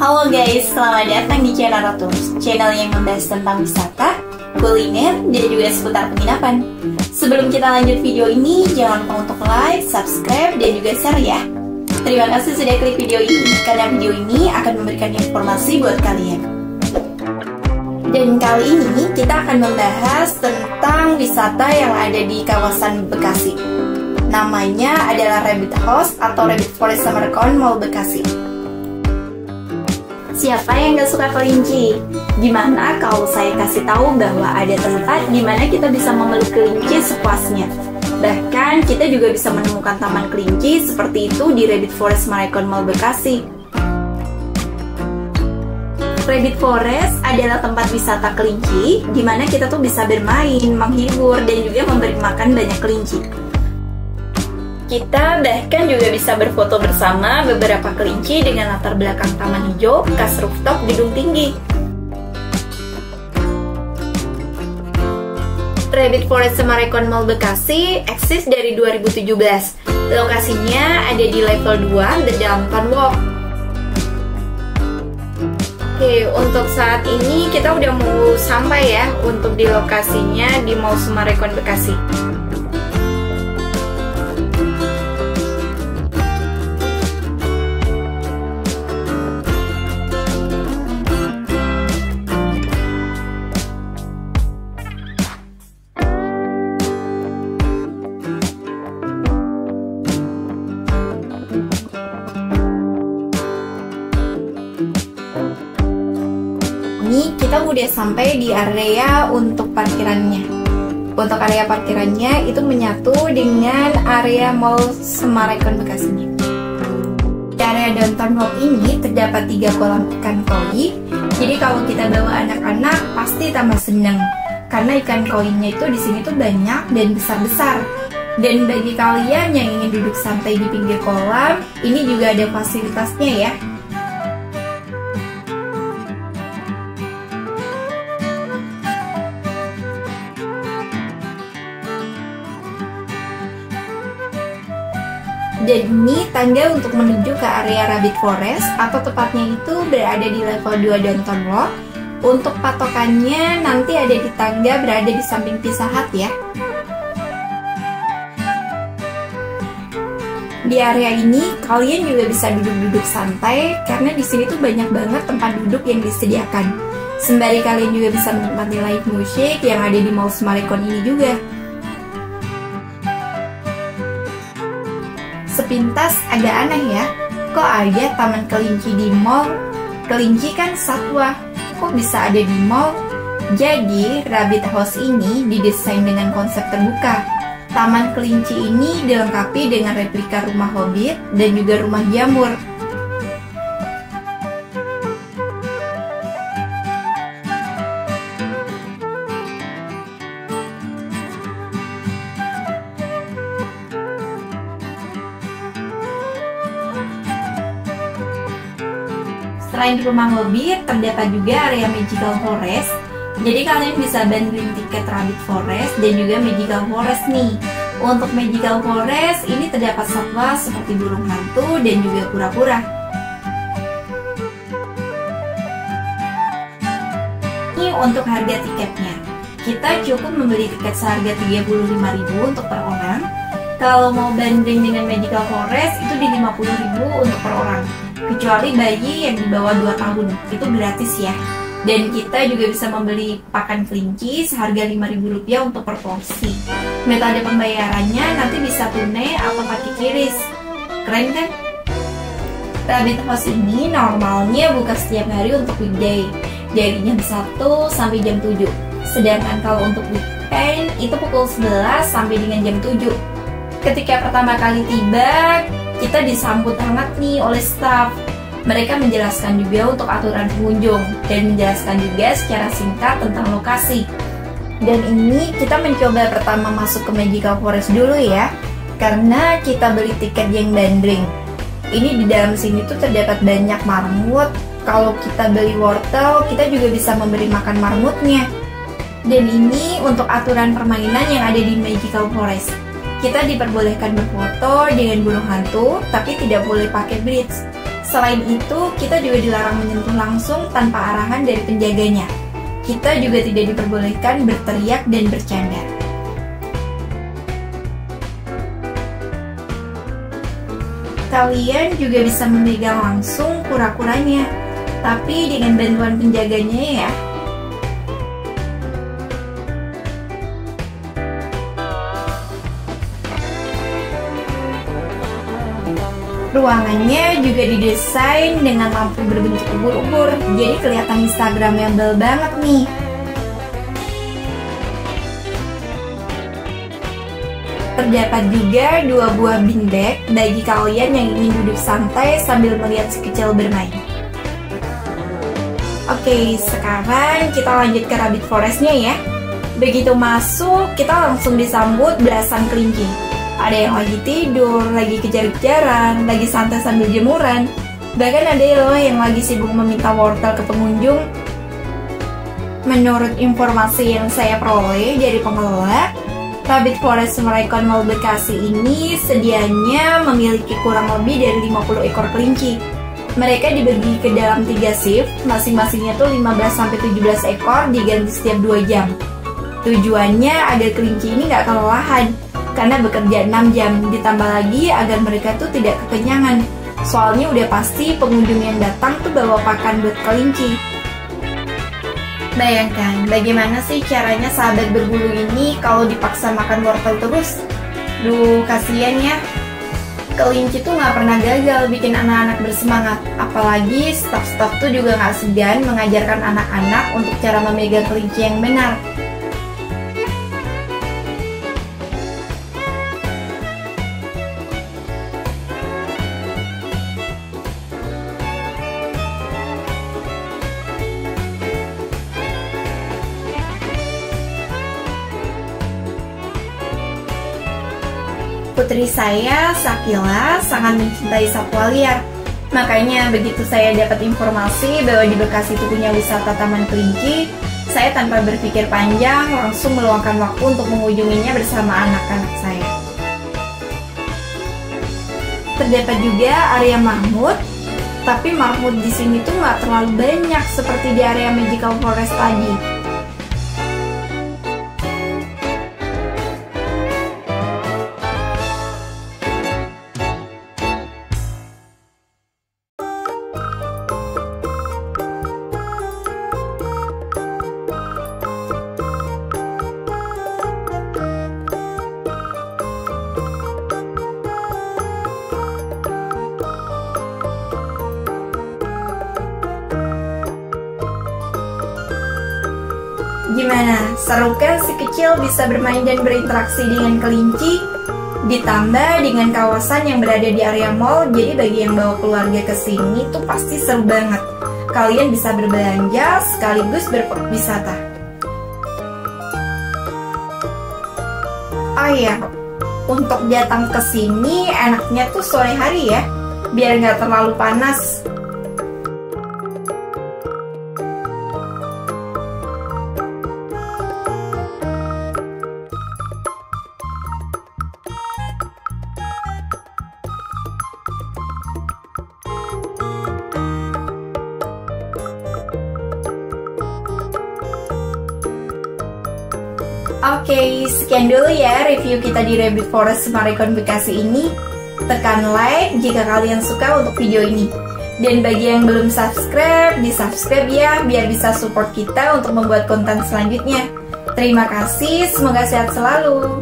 Halo guys, selamat datang di channel Rotus, channel yang membahas tentang wisata, kuliner, dan juga seputar penginapan. Sebelum kita lanjut video ini, jangan lupa untuk like, subscribe, dan juga share ya. Terima kasih sudah klik video ini, karena video ini akan memberikan informasi buat kalian. Dan kali ini kita akan membahas tentang wisata yang ada di kawasan Bekasi. Namanya adalah Rabbit House atau Rabbit Forest Summercon Mall Bekasi. Siapa yang gak suka kelinci? Gimana kalau saya kasih tahu bahwa ada tempat di mana kita bisa memeluk kelinci sepuasnya? Bahkan kita juga bisa menemukan taman kelinci seperti itu di Rabbit Forest Summercon Mall Bekasi. Rabbit Forest adalah tempat wisata kelinci di mana kita tuh bisa bermain, menghibur, dan juga memberi makan banyak kelinci. Kita bahkan juga bisa berfoto bersama beberapa kelinci dengan latar belakang taman hijau, bekas rooftop gedung tinggi. Rabbit Forest Summercon Mall Bekasi eksis dari 2017. Lokasinya ada di level 2 The Downtown Walk. Oke, untuk saat ini kita udah mau sampai ya untuk di lokasinya di Mall Summercon Bekasi. Ini kita udah sampai di area untuk parkirannya. Untuk area parkirannya itu menyatu dengan area Mall Summercon Bekasi. Di area Downtown Walk ini terdapat 3 kolam ikan koi. Jadi kalau kita bawa anak-anak pasti tambah seneng karena ikan koinya itu di sini tuh banyak dan besar-besar. Dan bagi kalian yang ingin duduk santai di pinggir kolam, ini juga ada fasilitasnya ya. Dan ini tangga untuk menuju ke area Rabbit Forest atau tepatnya itu berada di level 2 Downtown Walk. Untuk patokannya nanti ada di tangga berada di samping Pizza Hut ya. Di area ini kalian juga bisa duduk-duduk santai karena di sini tuh banyak banget tempat duduk yang disediakan. Sembari kalian juga bisa menikmati live music yang ada di Mall Summercon ini juga. Sepintas agak aneh ya, kok ada taman kelinci di mall? Kelinci kan satwa, kok bisa ada di mall? Jadi Rabbit House ini didesain dengan konsep terbuka. Taman kelinci ini dilengkapi dengan replika rumah Hobbit dan juga rumah jamur. Selain rumah Hobbit, terdapat juga area Magical Forest. Jadi kalian bisa bundling tiket Rabbit Forest dan juga Magical Forest nih. Untuk Magical Forest ini terdapat satwa seperti burung hantu dan juga kura-kura. Ini untuk harga tiketnya. Kita cukup membeli tiket seharga 35.000 untuk per orang. Kalau mau bundling dengan Magical Forest itu di 50.000 untuk per orang. Kecuali bayi yang di bawah 2 tahun, itu gratis ya. Dan kita juga bisa membeli pakan kelinci seharga Rp5.000 untuk per porsi. Metode pembayarannya nanti bisa tunai atau pakai QRIS. Keren kan? Rabbit House ini normalnya buka setiap hari untuk weekday, dari jam 1 sampai jam 7. Sedangkan kalau untuk weekend itu pukul 11 sampai dengan jam 7. Ketika pertama kali tiba, kita disambut hangat nih oleh staff. Mereka menjelaskan juga untuk aturan pengunjung dan menjelaskan juga secara singkat tentang lokasi. Dan ini kita mencoba pertama masuk ke Magical Forest dulu ya, karena kita beli tiket yang bundling. Ini di dalam sini tuh terdapat banyak marmut. Kalau kita beli wortel, kita juga bisa memberi makan marmutnya. Dan ini untuk aturan permainan yang ada di Magical Forest. Kita diperbolehkan berfoto dengan burung hantu, tapi tidak boleh pakai bridge. Selain itu, kita juga dilarang menyentuh langsung tanpa arahan dari penjaganya. Kita juga tidak diperbolehkan berteriak dan bercanda. Kalian juga bisa memegang langsung kura-kuranya, tapi dengan bantuan penjaganya ya. Ruangannya juga didesain dengan lampu berbentuk ubur-ubur, jadi kelihatan instagramable banget nih. Terdapat juga 2 buah beanbag bagi kalian yang ingin duduk santai sambil melihat si kecil bermain. Oke, sekarang kita lanjut ke Rabbit Forest-nya ya. Begitu masuk, kita langsung disambut belasan kelinci. Ada yang lagi tidur, lagi kejar-kejaran, lagi santai sambil jemuran. Bahkan ada yang lagi sibuk meminta wortel ke pengunjung. Menurut informasi yang saya peroleh dari pengelola, Rabbit Forest Summarecon Mall Bekasi ini sedianya memiliki kurang lebih dari 50 ekor kelinci. Mereka dibagi ke dalam 3 shift, masing-masingnya tuh 15-17 ekor diganti setiap 2 jam. Tujuannya agar kelinci ini nggak kelelahan, karena bekerja 6 jam, ditambah lagi agar mereka tuh tidak kekenyangan. Soalnya udah pasti pengunjung yang datang tuh bawa pakan buat kelinci. Bayangkan, bagaimana sih caranya sahabat berbulu ini kalau dipaksa makan wortel terus? Duh, kasihan ya. Kelinci tuh nggak pernah gagal bikin anak-anak bersemangat. Apalagi staf-staf tuh juga nggak segan mengajarkan anak-anak untuk cara memegang kelinci yang benar. Putri saya, Sakila, sangat mencintai satwa liar. Makanya begitu saya dapat informasi bahwa di Bekasi itu punya wisata Taman Kelinci, saya tanpa berpikir panjang langsung meluangkan waktu untuk mengunjunginya bersama anak-anak saya. Terdapat juga area marmut, tapi marmut di sini tuh nggak terlalu banyak seperti di area Magical Forest tadi. Gimana? Seru kan si kecil bisa bermain dan berinteraksi dengan kelinci? Ditambah dengan kawasan yang berada di area mall, jadi bagi yang bawa keluarga ke sini tuh pasti seru banget. Kalian bisa berbelanja sekaligus berwisata. Oh iya, untuk datang ke sini enaknya tuh sore hari ya, biar nggak terlalu panas. Oke, sekian dulu ya review kita di Rabbit Forest Summarecon Bekasi ini. Tekan like jika kalian suka untuk video ini. Dan bagi yang belum subscribe, di-subscribe ya, biar bisa support kita untuk membuat konten selanjutnya. Terima kasih, semoga sehat selalu.